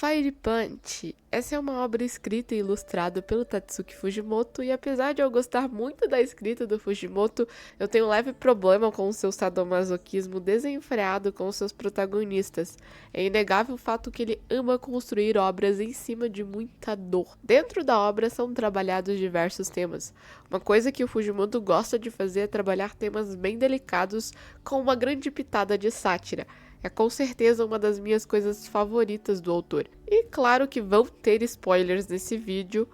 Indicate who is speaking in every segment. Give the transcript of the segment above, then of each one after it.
Speaker 1: Fire Punch. Essa é uma obra escrita e ilustrada pelo Tatsuki Fujimoto, e apesar de eu gostar muito da escrita do Fujimoto, eu tenho um leve problema com o seu sadomasoquismo desenfreado com seus protagonistas. É inegável o fato que ele ama construir obras em cima de muita dor. Dentro da obra são trabalhados diversos temas. Uma coisa que o Fujimoto gosta de fazer é trabalhar temas bem delicados com uma grande pitada de sátira. É com certeza uma das minhas coisas favoritas do autor. E claro que vão ter spoilers nesse vídeo.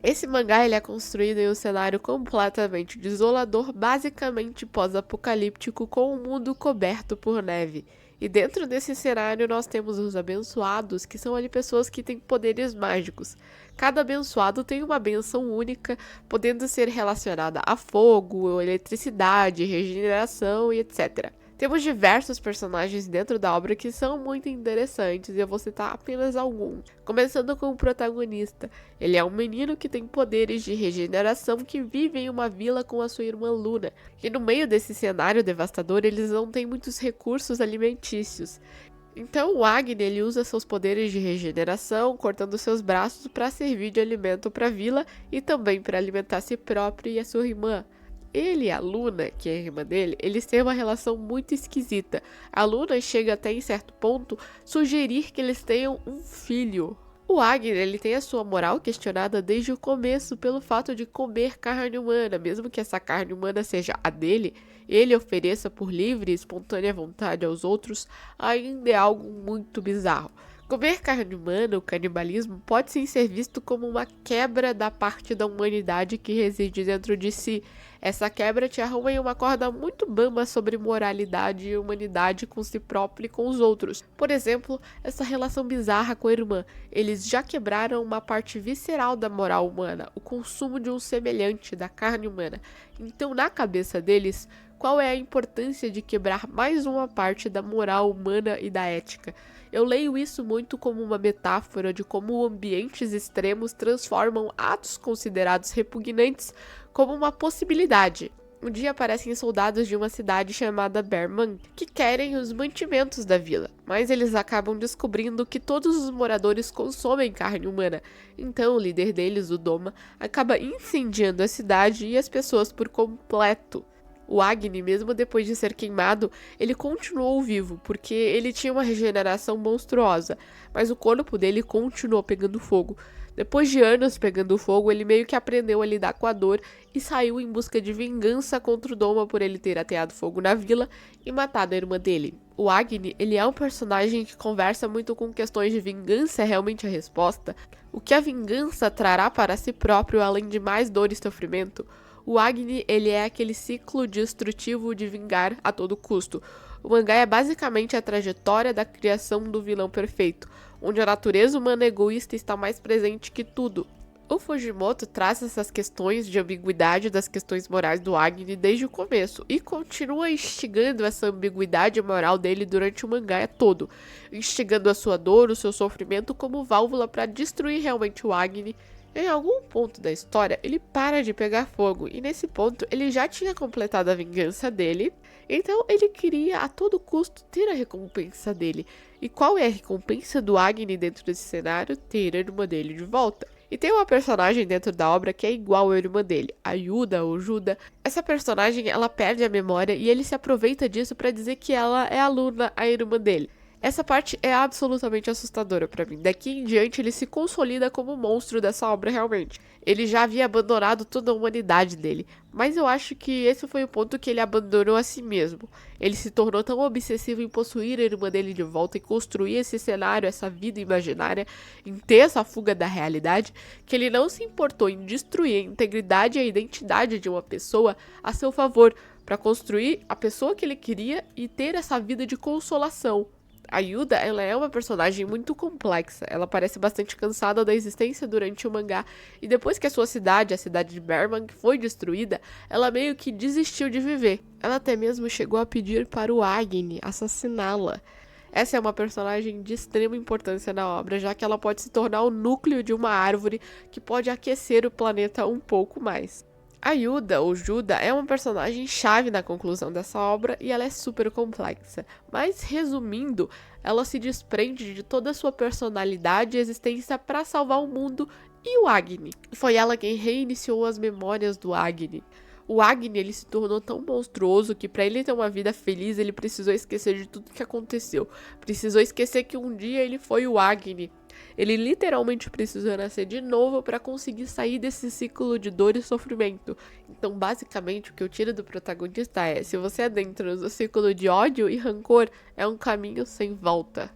Speaker 1: Esse mangá ele é construído em um cenário completamente desolador, basicamente pós-apocalíptico, com um mundo coberto por neve. E dentro desse cenário nós temos os abençoados, que são ali pessoas que têm poderes mágicos. Cada abençoado tem uma benção única, podendo ser relacionada a fogo, eletricidade, regeneração e etc. Temos diversos personagens dentro da obra que são muito interessantes e eu vou citar apenas alguns. Começando com o protagonista. Ele é um menino que tem poderes de regeneração que vive em uma vila com a sua irmã Luna. E no meio desse cenário devastador, eles não têm muitos recursos alimentícios. Então o Agni ele usa seus poderes de regeneração, cortando seus braços para servir de alimento para a vila e também para alimentar a si próprio e a sua irmã. Ele e a Luna, que é a irmã dele, eles têm uma relação muito esquisita. A Luna chega até em certo ponto sugerir que eles tenham um filho. O Agni, ele tem a sua moral questionada desde o começo pelo fato de comer carne humana, mesmo que essa carne humana seja a dele, ele ofereça por livre e espontânea vontade aos outros, ainda é algo muito bizarro. Comer carne humana, o canibalismo, pode sim ser visto como uma quebra da parte da humanidade que reside dentro de si. Essa quebra te arruma em uma corda muito bamba sobre moralidade e humanidade com si próprio e com os outros. Por exemplo, essa relação bizarra com a irmã. Eles já quebraram uma parte visceral da moral humana, o consumo de um semelhante da carne humana. Então, na cabeça deles, qual é a importância de quebrar mais uma parte da moral humana e da ética? Eu leio isso muito como uma metáfora de como ambientes extremos transformam atos considerados repugnantes como uma possibilidade. Um dia aparecem soldados de uma cidade chamada Berman, que querem os mantimentos da vila, mas eles acabam descobrindo que todos os moradores consomem carne humana. Então o líder deles, o Doma, acaba incendiando a cidade e as pessoas por completo. O Agni, mesmo depois de ser queimado, ele continuou vivo, porque ele tinha uma regeneração monstruosa, mas o corpo dele continuou pegando fogo. Depois de anos pegando fogo, ele meio que aprendeu a lidar com a dor e saiu em busca de vingança contra o Doma por ele ter ateado fogo na vila e matado a irmã dele. O Agni, ele é um personagem que conversa muito com questões de vingança, é realmente a resposta. O que a vingança trará para si próprio, além de mais dor e sofrimento? O Agni, ele é aquele ciclo destrutivo de vingar a todo custo. O mangá é basicamente a trajetória da criação do vilão perfeito, onde a natureza humana egoísta está mais presente que tudo. O Fujimoto traz essas questões de ambiguidade das questões morais do Agni desde o começo e continua instigando essa ambiguidade moral dele durante o mangá todo, instigando a sua dor, o seu sofrimento como válvula para destruir realmente o Agni. Em algum ponto da história, ele para de pegar fogo, e nesse ponto ele já tinha completado a vingança dele, então ele queria a todo custo ter a recompensa dele. E qual é a recompensa do Agni dentro desse cenário? Ter a irmã dele de volta. E tem uma personagem dentro da obra que é igual à irmã dele, a Yuda ou Juda. Essa personagem, ela perde a memória e ele se aproveita disso para dizer que ela é a Luna, a irmã dele. Essa parte é absolutamente assustadora pra mim. Daqui em diante ele se consolida como o monstro dessa obra realmente. Ele já havia abandonado toda a humanidade dele, mas eu acho que esse foi o ponto que ele abandonou a si mesmo. Ele se tornou tão obsessivo em possuir a irmã dele de volta e construir esse cenário, essa vida imaginária, em ter essa fuga da realidade, que ele não se importou em destruir a integridade e a identidade de uma pessoa a seu favor, para construir a pessoa que ele queria e ter essa vida de consolação. A Yuda, ela é uma personagem muito complexa, ela parece bastante cansada da existência durante o mangá, e depois que a sua cidade, a cidade de Berman, foi destruída, ela meio que desistiu de viver. Ela até mesmo chegou a pedir para o Agni assassiná-la. Essa é uma personagem de extrema importância na obra, já que ela pode se tornar o núcleo de uma árvore que pode aquecer o planeta um pouco mais. A Yuda, ou Juda, é uma personagem chave na conclusão dessa obra e ela é super complexa. Mas, resumindo, ela se desprende de toda a sua personalidade e existência para salvar o mundo e o Agni. Foi ela quem reiniciou as memórias do Agni. O Agni, ele se tornou tão monstruoso que para ele ter uma vida feliz, ele precisou esquecer de tudo que aconteceu. Precisou esquecer que um dia ele foi o Agni. Ele literalmente precisou nascer de novo para conseguir sair desse ciclo de dor e sofrimento. Então, basicamente, o que eu tiro do protagonista é: se você adentra no ciclo de ódio e rancor, é um caminho sem volta.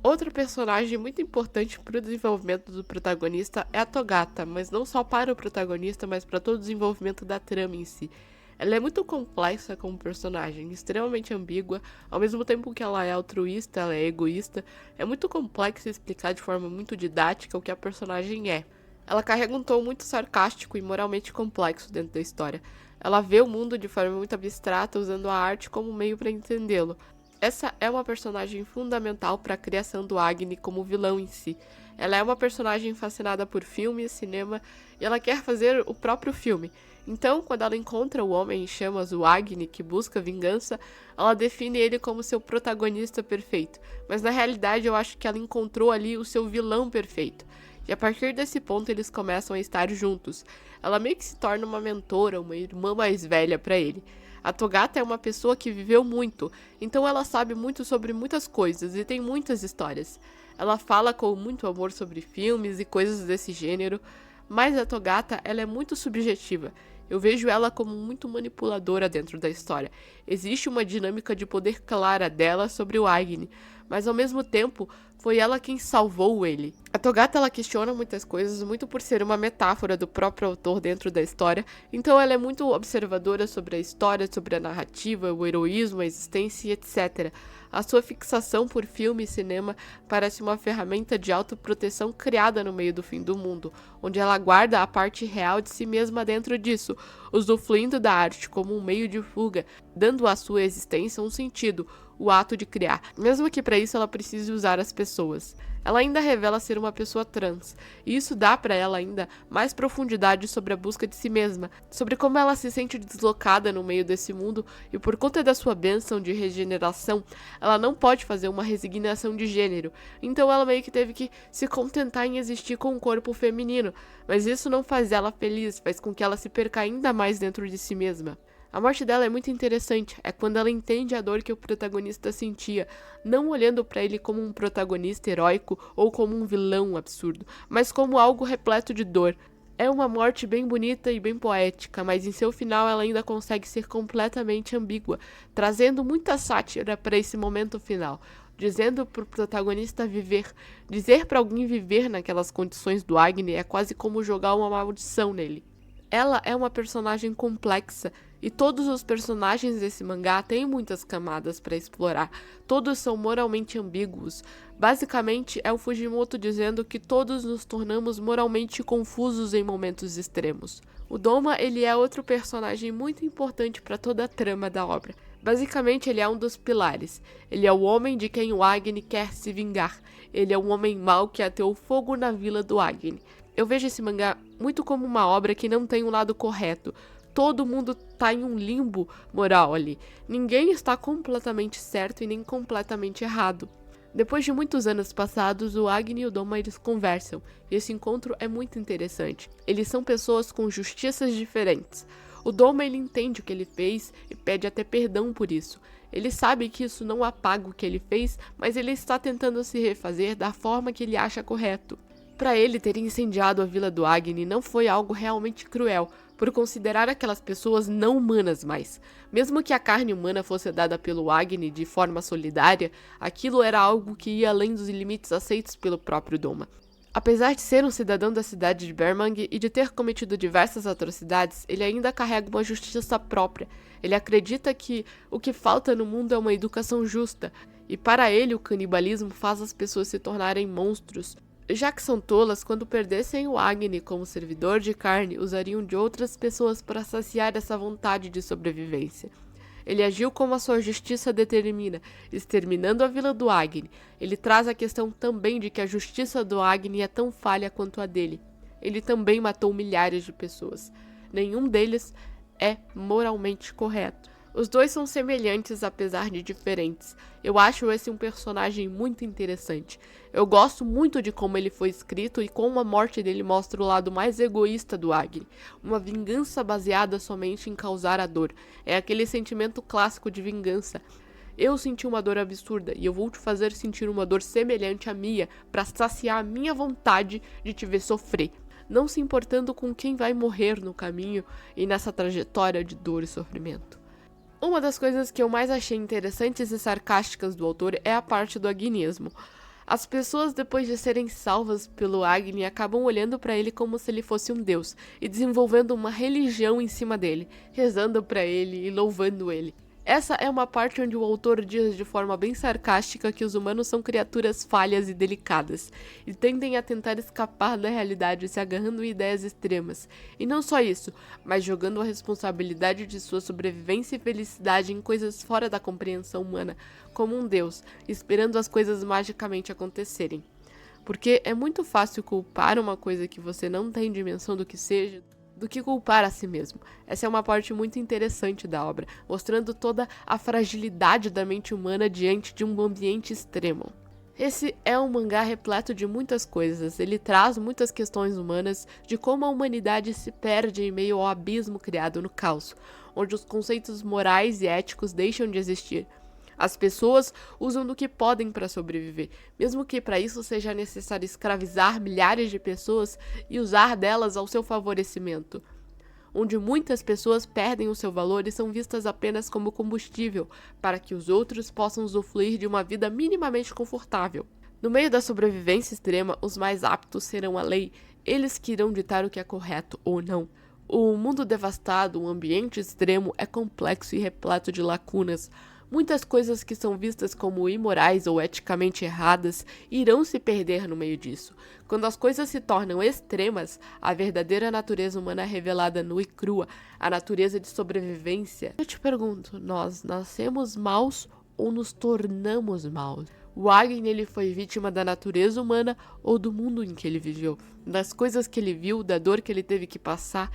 Speaker 1: Outro personagem muito importante para o desenvolvimento do protagonista é a Togata, mas não só para o protagonista, mas para todo o desenvolvimento da trama em si. Ela é muito complexa como personagem, extremamente ambígua, ao mesmo tempo que ela é altruísta, ela é egoísta. É muito complexo explicar de forma muito didática o que a personagem é. Ela carrega um tom muito sarcástico e moralmente complexo dentro da história. Ela vê o mundo de forma muito abstrata, usando a arte como meio para entendê-lo. Essa é uma personagem fundamental para a criação do Agni como vilão em si. Ela é uma personagem fascinada por filme e cinema, e ela quer fazer o próprio filme. Então, quando ela encontra o Homem em Chamas, o Agni, que busca vingança, ela define ele como seu protagonista perfeito. Mas na realidade eu acho que ela encontrou ali o seu vilão perfeito. E a partir desse ponto eles começam a estar juntos. Ela meio que se torna uma mentora, uma irmã mais velha para ele. A Togata é uma pessoa que viveu muito, então ela sabe muito sobre muitas coisas e tem muitas histórias. Ela fala com muito amor sobre filmes e coisas desse gênero, mas a Togata, ela é muito subjetiva. Eu vejo ela como muito manipuladora dentro da história. Existe uma dinâmica de poder clara dela sobre o Agni, mas ao mesmo tempo foi ela quem salvou ele. A Togata, ela questiona muitas coisas, muito por ser uma metáfora do próprio autor dentro da história, então ela é muito observadora sobre a história, sobre a narrativa, o heroísmo, a existência e etc. A sua fixação por filme e cinema parece uma ferramenta de autoproteção criada no meio do fim do mundo, onde ela guarda a parte real de si mesma dentro disso, usufruindo da arte como um meio de fuga, dando à sua existência um sentido, o ato de criar, mesmo que para isso ela precise usar as pessoas. Ela ainda revela ser uma pessoa trans, e isso dá para ela ainda mais profundidade sobre a busca de si mesma, sobre como ela se sente deslocada no meio desse mundo, e por conta da sua bênção de regeneração, ela não pode fazer uma resignação de gênero, então ela meio que teve que se contentar em existir com um corpo feminino, mas isso não faz ela feliz, faz com que ela se perca ainda mais dentro de si mesma. A morte dela é muito interessante, é quando ela entende a dor que o protagonista sentia, não olhando para ele como um protagonista heróico ou como um vilão absurdo, mas como algo repleto de dor. É uma morte bem bonita e bem poética, mas em seu final ela ainda consegue ser completamente ambígua, trazendo muita sátira para esse momento final, dizendo para o protagonista viver. Dizer para alguém viver naquelas condições do Agni é quase como jogar uma maldição nele. Ela é uma personagem complexa, e todos os personagens desse mangá têm muitas camadas para explorar. Todos são moralmente ambíguos. Basicamente, é o Fujimoto dizendo que todos nos tornamos moralmente confusos em momentos extremos. O Doma, ele é outro personagem muito importante para toda a trama da obra. Basicamente, ele é um dos pilares. Ele é o homem de quem o Agni quer se vingar. Ele é um homem mau que ateou fogo na vila do Agni. Eu vejo esse mangá muito como uma obra que não tem um lado correto. Todo mundo tá em um limbo moral ali. Ninguém está completamente certo e nem completamente errado. Depois de muitos anos passados, o Agni e o Doma eles conversam, e esse encontro é muito interessante. Eles são pessoas com justiças diferentes. O Doma ele entende o que ele fez e pede até perdão por isso. Ele sabe que isso não apaga o que ele fez, mas ele está tentando se refazer da forma que ele acha correto. Para ele, ter incendiado a vila do Agni não foi algo realmente cruel, por considerar aquelas pessoas não humanas mais. Mesmo que a carne humana fosse dada pelo Agni de forma solidária, aquilo era algo que ia além dos limites aceitos pelo próprio Doma. Apesar de ser um cidadão da cidade de Bermang e de ter cometido diversas atrocidades, ele ainda carrega uma justiça própria. Ele acredita que o que falta no mundo é uma educação justa, e para ele o canibalismo faz as pessoas se tornarem monstros. Já que são tolas, quando perdessem o Agni como servidor de carne, usariam de outras pessoas para saciar essa vontade de sobrevivência. Ele agiu como a sua justiça determina, exterminando a vila do Agni. Ele traz a questão também de que a justiça do Agni é tão falha quanto a dele. Ele também matou milhares de pessoas. Nenhum deles é moralmente correto. Os dois são semelhantes, apesar de diferentes. Eu acho esse um personagem muito interessante. Eu gosto muito de como ele foi escrito e como a morte dele mostra o lado mais egoísta do Agni. Uma vingança baseada somente em causar a dor. É aquele sentimento clássico de vingança. Eu senti uma dor absurda e eu vou te fazer sentir uma dor semelhante à minha para saciar a minha vontade de te ver sofrer, não se importando com quem vai morrer no caminho e nessa trajetória de dor e sofrimento. Uma das coisas que eu mais achei interessantes e sarcásticas do autor é a parte do agnismo. As pessoas, depois de serem salvas pelo Agni, acabam olhando para ele como se ele fosse um deus e desenvolvendo uma religião em cima dele, rezando para ele e louvando ele. Essa é uma parte onde o autor diz de forma bem sarcástica que os humanos são criaturas falhas e delicadas, e tendem a tentar escapar da realidade se agarrando em ideias extremas. E não só isso, mas jogando a responsabilidade de sua sobrevivência e felicidade em coisas fora da compreensão humana, como um deus, esperando as coisas magicamente acontecerem. Porque é muito fácil culpar uma coisa que você não tem dimensão do que seja, do que culpar a si mesmo. Essa é uma parte muito interessante da obra, mostrando toda a fragilidade da mente humana diante de um ambiente extremo. Esse é um mangá repleto de muitas coisas, ele traz muitas questões humanas de como a humanidade se perde em meio ao abismo criado no caos, onde os conceitos morais e éticos deixam de existir. As pessoas usam do que podem para sobreviver, mesmo que para isso seja necessário escravizar milhares de pessoas e usar delas ao seu favorecimento. Onde muitas pessoas perdem o seu valor e são vistas apenas como combustível, para que os outros possam usufruir de uma vida minimamente confortável. No meio da sobrevivência extrema, os mais aptos serão a lei, eles que irão ditar o que é correto ou não. O mundo devastado, um ambiente extremo, é complexo e repleto de lacunas. Muitas coisas que são vistas como imorais ou eticamente erradas irão se perder no meio disso. Quando as coisas se tornam extremas, a verdadeira natureza humana é revelada nua e crua, a natureza de sobrevivência. Eu te pergunto, nós nascemos maus ou nos tornamos maus? O Agni, ele foi vítima da natureza humana ou do mundo em que ele viveu, das coisas que ele viu, da dor que ele teve que passar.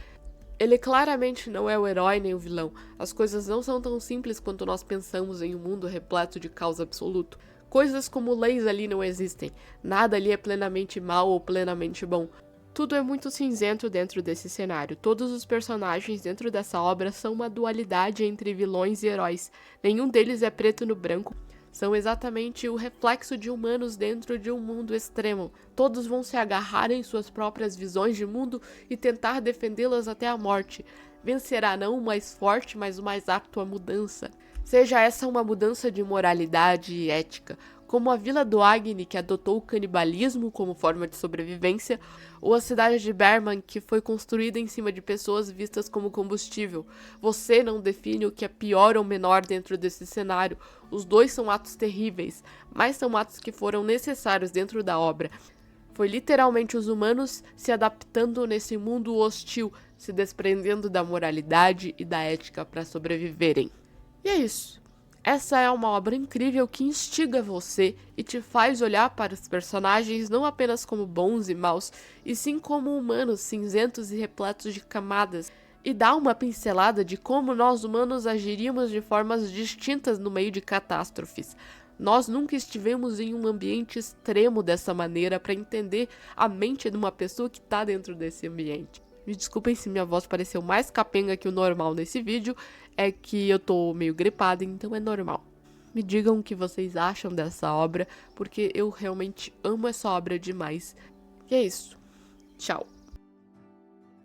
Speaker 1: Ele claramente não é o herói nem o vilão. As coisas não são tão simples quanto nós pensamos em um mundo repleto de caos absoluto. Coisas como leis ali não existem. Nada ali é plenamente mal ou plenamente bom. Tudo é muito cinzento dentro desse cenário. Todos os personagens dentro dessa obra são uma dualidade entre vilões e heróis. Nenhum deles é preto no branco. São exatamente o reflexo de humanos dentro de um mundo extremo. Todos vão se agarrar em suas próprias visões de mundo e tentar defendê-las até a morte. Vencerá não o mais forte, mas o mais apto à mudança. Seja essa uma mudança de moralidade e ética, como a Vila do Agni, que adotou o canibalismo como forma de sobrevivência, ou a cidade de Berman, que foi construída em cima de pessoas vistas como combustível. Você não define o que é pior ou menor dentro desse cenário. Os dois são atos terríveis, mas são atos que foram necessários dentro da obra. Foi literalmente os humanos se adaptando nesse mundo hostil, se desprendendo da moralidade e da ética para sobreviverem. E é isso. Essa é uma obra incrível que instiga você e te faz olhar para os personagens não apenas como bons e maus, e sim como humanos cinzentos e repletos de camadas, e dá uma pincelada de como nós humanos agiríamos de formas distintas no meio de catástrofes. Nós nunca estivemos em um ambiente extremo dessa maneira para entender a mente de uma pessoa que está dentro desse ambiente. Me desculpem se minha voz pareceu mais capenga que o normal nesse vídeo, é que eu tô meio gripada, então é normal. Me digam o que vocês acham dessa obra, porque eu realmente amo essa obra demais. E é isso. Tchau.